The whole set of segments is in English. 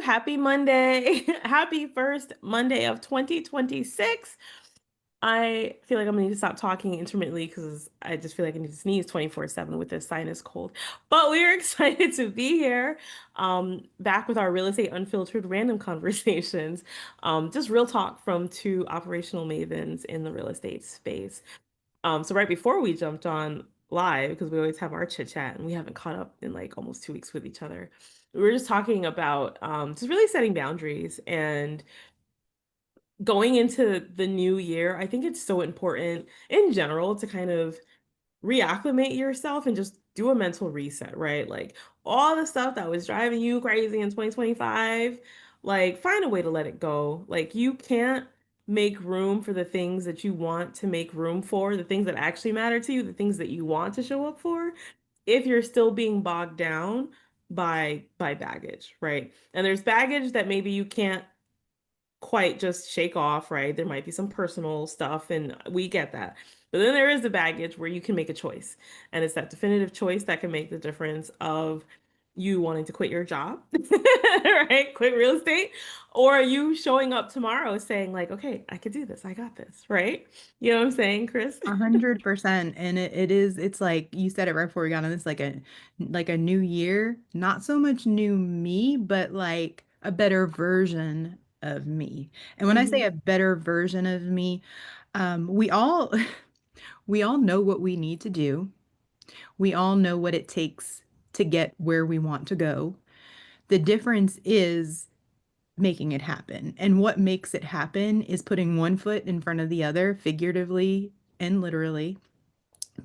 Happy Monday. Happy first Monday of 2026. I feel like I'm gonna need to stop talking intermittently because I just feel like I need to sneeze 24/7 with this sinus cold. But we're excited to be here, back with our Real Estate Unfiltered random conversations. Just real talk from two operational mavens in the real estate space. So right before we jumped on live, because we always have our chit chat and we haven't caught up in like almost 2 weeks with each other, we were just talking about just really setting boundaries and going into the new year. I think it's so important in general to kind of reacclimate yourself and just do a mental reset, right? Like all the stuff that was driving you crazy in 2025, like find a way to let it go. Like you can't make room for the things that you want to make room for, the things that actually matter to you, the things that you want to show up for, if you're still being bogged down by baggage, right? And there's baggage that maybe you can't quite just shake off, right? There might be some personal stuff, and we get that. But then there is the baggage where you can make a choice. And it's that definitive choice that can make the difference of you wanting to quit your job, right? Quit real estate, or you showing up tomorrow saying, like, okay, I could do this. I got this, right? You know what I'm saying, Chris? 100%. And it's like you said it right before we got on this, like a new year, not so much new me, but like a better version of me. And when I say Hmm. a better version of me, we all we all know what we need to do. We all know what it takes to get where we want to go. The difference is making it happen. And what makes it happen is putting one foot in front of the other, figuratively and literally,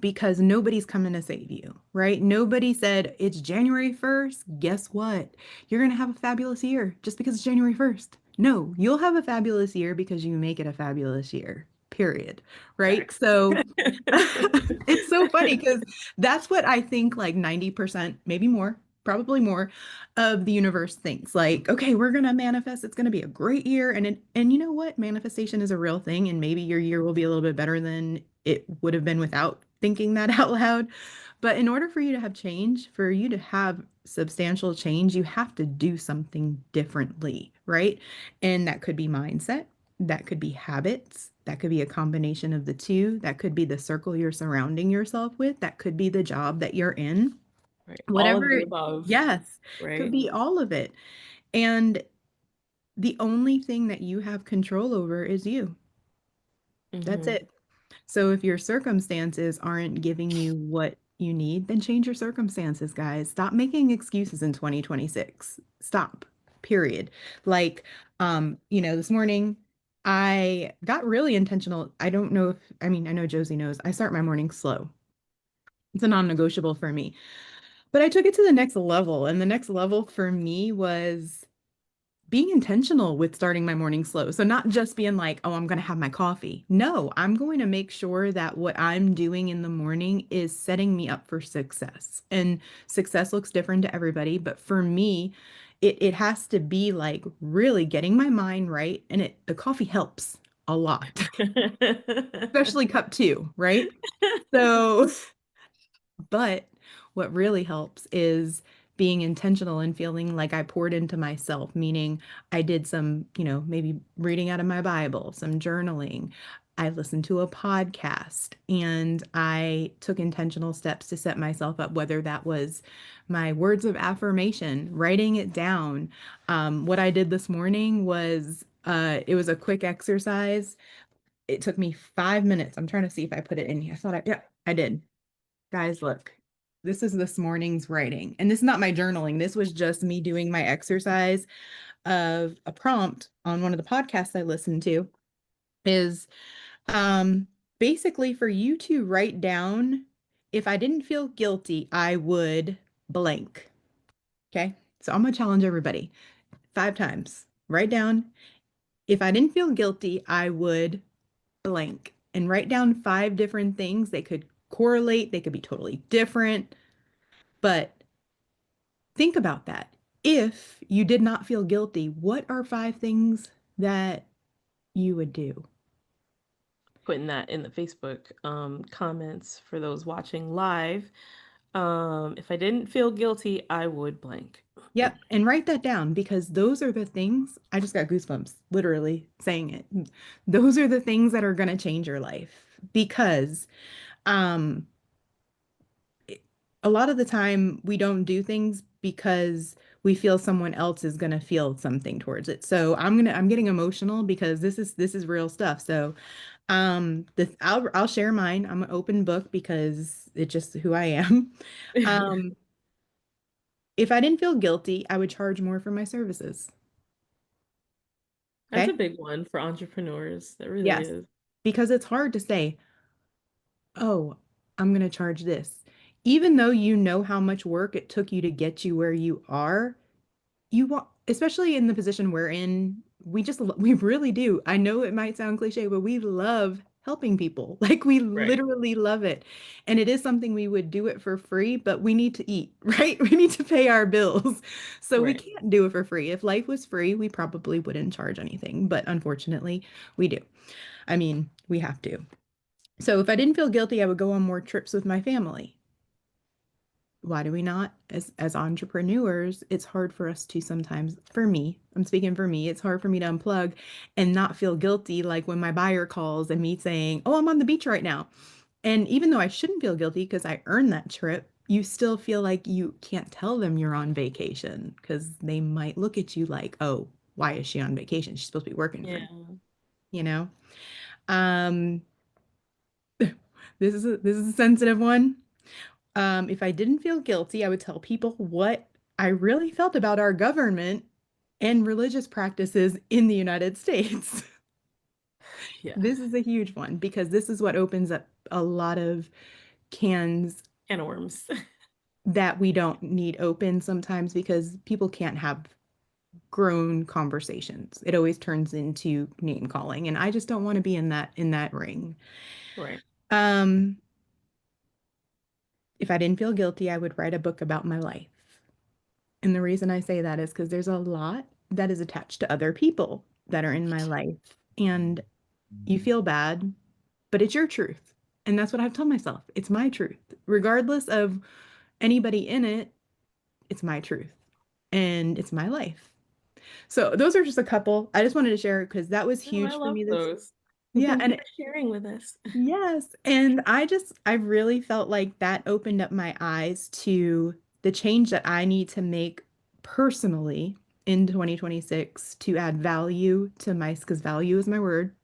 because nobody's coming to save you, right? Nobody said it's January 1st. Guess what? You're going to have a fabulous year just because it's January 1st. No, you'll have a fabulous year because you make it a fabulous year, period. Right? Facts. So it's so funny because that's what I think like 90%, maybe more, probably more of the universe thinks. Like, okay, we're going to manifest. It's going to be a great year. And you know what? Manifestation is a real thing. And maybe your year will be a little bit better than it would have been without thinking that out loud. But in order for you to have change, for you to have substantial change, you have to do something differently, right? And that could be mindset, that could be habits, that could be a combination of the two, that could be the circle you're surrounding yourself with, that could be the job that you're in, Right. All of whatever. the above, Yes, could right? be all of it. And the only thing that you have control over is you. That's Hmm. it. So if your circumstances aren't giving you what you need, then change your circumstances, guys. Stop making excuses in 2026. Stop. Period. Like, this morning I got really intentional. I don't know if, I mean, I know Josie knows. I start my morning slow. It's a non-negotiable for me. But I took it to the next level, and the next level for me was being intentional with starting my morning slow. So not just being like, oh, I'm going to have my coffee. No, I'm going to make sure that what I'm doing in the morning is setting me up for success. And success looks different to everybody, but for me, it has to be like really getting my mind right. And the coffee helps a lot, especially cup two, right? So but what really helps is being intentional and feeling like I poured into myself, meaning I did some, maybe reading out of my Bible, some journaling. I listened to a podcast and I took intentional steps to set myself up, whether that was my words of affirmation, writing it down. What I did this morning was it was a quick exercise. It took me 5 minutes. I'm trying to see if I put it in here. Yeah, I did. Guys, look, this is this morning's writing. And this is not my journaling. This was just me doing my exercise of a prompt on one of the podcasts I listened to is um basically for you to write down if I didn't feel guilty, I would blank. Okay? So I'm gonna challenge everybody 5 times. Write down if I didn't feel guilty, I would blank and write down 5 different things. They could correlate, they could be totally different. But think about that. If you did not feel guilty, what are 5 things that you would do? Putting that in the Facebook comments for those watching live. If I didn't feel guilty, I would blank. Yep. And write that down because those are the things, I just got goosebumps literally saying it. Those are the things that are going to change your life because um a lot of the time we don't do things because we feel someone else is going to feel something towards it. So I'm getting emotional because this is real stuff. So I'll share mine. I'm an open book because it's just who I am. Um if I didn't feel guilty, I would charge more for my services. That's a Okay? big one for entrepreneurs. That really Yes. is. Because it's hard to say, "Oh, I'm going to charge this." Even though you know how much work it took you to get you where you are, you want, especially in the position we're in, we really do. I know it might sound cliche, but we love helping people. Like we Right. literally love it. And it is something we would do it for free, but we need to eat, right? We need to pay our bills. So we Right. can't do it for free. If life was free, we probably wouldn't charge anything, but unfortunately, we do. I mean, we have to. So if I didn't feel guilty, I would go on more trips with my family. Why do we not? As entrepreneurs, it's hard for us to sometimes, for me, I'm speaking for me, it's hard for me to unplug and not feel guilty like when my buyer calls and me saying, "Oh, I'm on the beach right now." And even though I shouldn't feel guilty because I earned that trip, you still feel like you can't tell them you're on vacation because they might look at you like, "Oh, why is she on vacation? She's supposed to be working for me," Yeah. you know? Um, this is a sensitive one. If I didn't feel guilty, I would tell people what I really felt about our government and religious practices in the United States. Yeah. This is a huge one because this is what opens up a lot of cans Can of worms. that we don't need open sometimes because people can't have grown conversations. It always turns into name calling, and I just don't want to be in that ring. Right. Um, if I didn't feel guilty, I would write a book about my life. And the reason I say that is because there's a lot that is attached to other people that are in my life. And you feel bad, but it's your truth. And that's what I've told myself. It's my truth. Regardless of anybody in it, it's my truth. And it's my life. So those are just a couple. I just wanted to share because that was No, I huge for love me this. those. Yeah, Thank you and for sharing with us. yes. And I really felt like that opened up my eyes to the change that I need to make personally in 2026 to add value to my, because value is my word,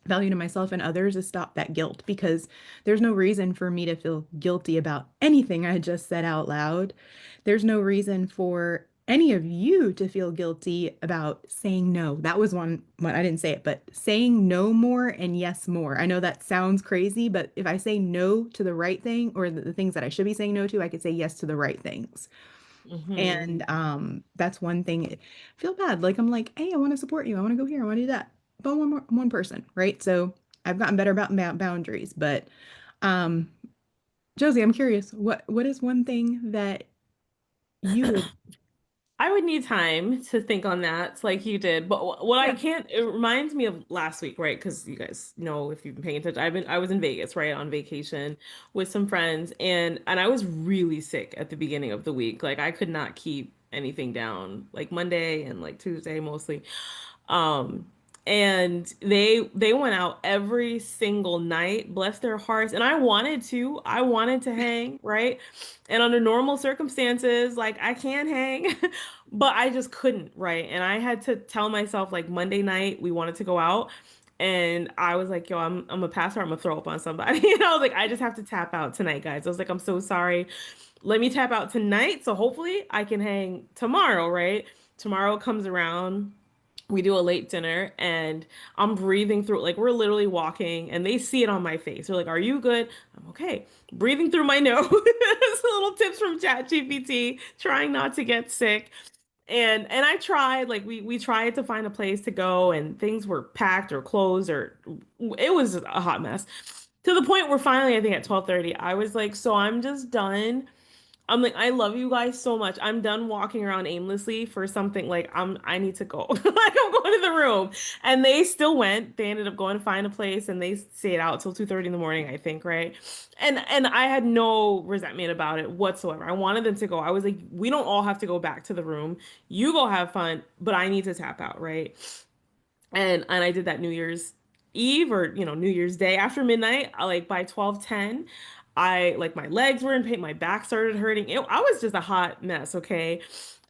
value to myself and others is stop that guilt because there's no reason for me to feel guilty about anything I just said out loud. There's no reason for any of you to feel guilty about saying no. That was one I didn't say it, but saying no more and yes more. I know that sounds crazy, but if I say no to the right thing or the things that I should be saying no to, I could say yes to the right things. Hmm. And that's one thing. I feel bad. Like I'm like, hey, I want to support you. I want to go here. I want to do that. But one person, right? So I've gotten better about boundaries. But um, Josie, I'm curious, what is one thing that you would, I would need time to think on that, like you did. But what I yeah, can't, it reminds me of last week, right? Because you guys know if you've been paying attention, I was in Vegas, right, on vacation with some friends, and I was really sick at the beginning of the week. Like I could not keep anything down, like Monday and like Tuesday mostly. Um, and they went out every single night, bless their hearts. And I wanted to hang, right? And under normal circumstances, like I can hang, but I just couldn't, right? And I had to tell myself like Monday night we wanted to go out. And I was like, yo, I'm a passer, I'm gonna throw up on somebody. You know, like I just have to tap out tonight, guys. I was like, I'm so sorry. Let me tap out tonight. So hopefully I can hang tomorrow, right? Tomorrow comes around, we do a late dinner and I'm breathing through, like we're literally walking and they see it on my face. They're like, "Are you good?" I'm okay. Breathing through my nose. Little tips from ChatGPT, trying not to get sick. And I tried, like we tried to find a place to go and things were packed or closed or it was a hot mess. To the point where finally I think at 12:30 I was like, "So I'm just done. I'm like, I love you guys so much. I'm done walking around aimlessly for something like I need to go. Like I'm going to the room. And they still went. They ended up going to find a place and they stayed out till 2:30 in the morning, I think, right? And I had no resentment about it whatsoever. I wanted them to go. I was like, we don't all have to go back to the room. You go have fun, but I need to tap out, right? And I did that New Year's Eve or New Year's Day after midnight. Like by 12:10, I like my legs were in pain, my back started hurting. I was just a hot mess, okay?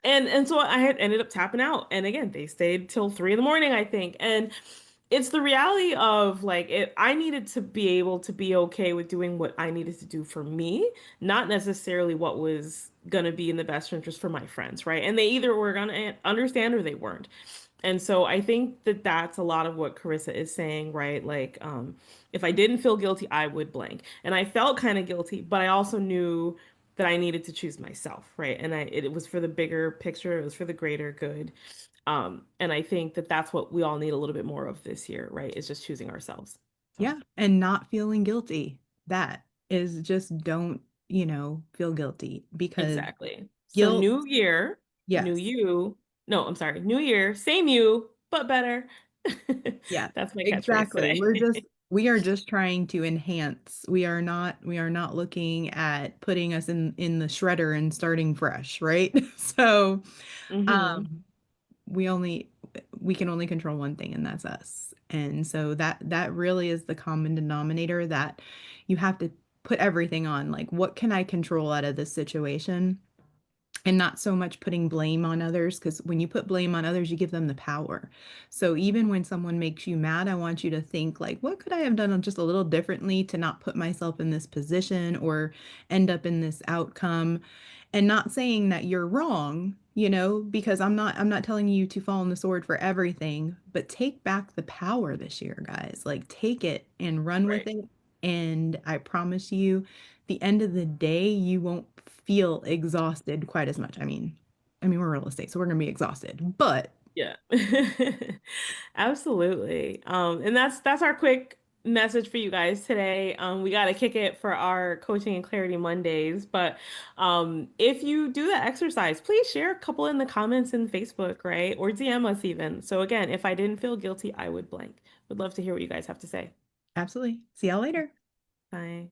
And so I had ended up tapping out. And again, they stayed till 3 in the morning, I think. And it's the reality of like I needed to be able to be okay with doing what I needed to do for me, not necessarily what was gonna be in the best interest for my friends, right? And they either were gonna understand or they weren't. And so I think that that's a lot of what Carissa is saying, right? Like, if I didn't feel guilty, I would blank. And I felt kind of guilty, but I also knew that I needed to choose myself, right? And it was for the bigger picture, it was for the greater good. And I think that that's what we all need a little bit more of this year, right? Is just choosing ourselves. So, Yeah, and not feeling guilty. That is just don't, feel guilty because exactly. So guilt, new year, new yes. you. No, I'm sorry. New year, same you, but better. Yes, That's my catchphrase exactly. today. We are just trying to enhance. We are not looking at putting us in the shredder and starting fresh, right? So, Hmm. um we only we can only control one thing, and that's us. And so that really is the common denominator that you have to put everything on. Like, what can I control out of this situation? And not so much putting blame on others, because when you put blame on others, you give them the power. So even when someone makes you mad, I want you to think like, what could I have done just a little differently to not put myself in this position or end up in this outcome? And not saying that you're wrong, because I'm not telling you to fall on the sword for everything, but take back the power this year, guys. Like, take it and run with Right. it. And I promise you, the end of the day, you won't feel exhausted quite as much. I mean, we're real estate, so we're gonna be exhausted, but Yeah. Absolutely. And that's our quick message for you guys today. We got to kick it for our coaching and clarity Mondays, but if you do that exercise, please share a couple in the comments in Facebook, right? Or DM us even. So again, if I didn't feel guilty, I would blank. Would love to hear what you guys have to say. absolutely. See y'all later. Bye.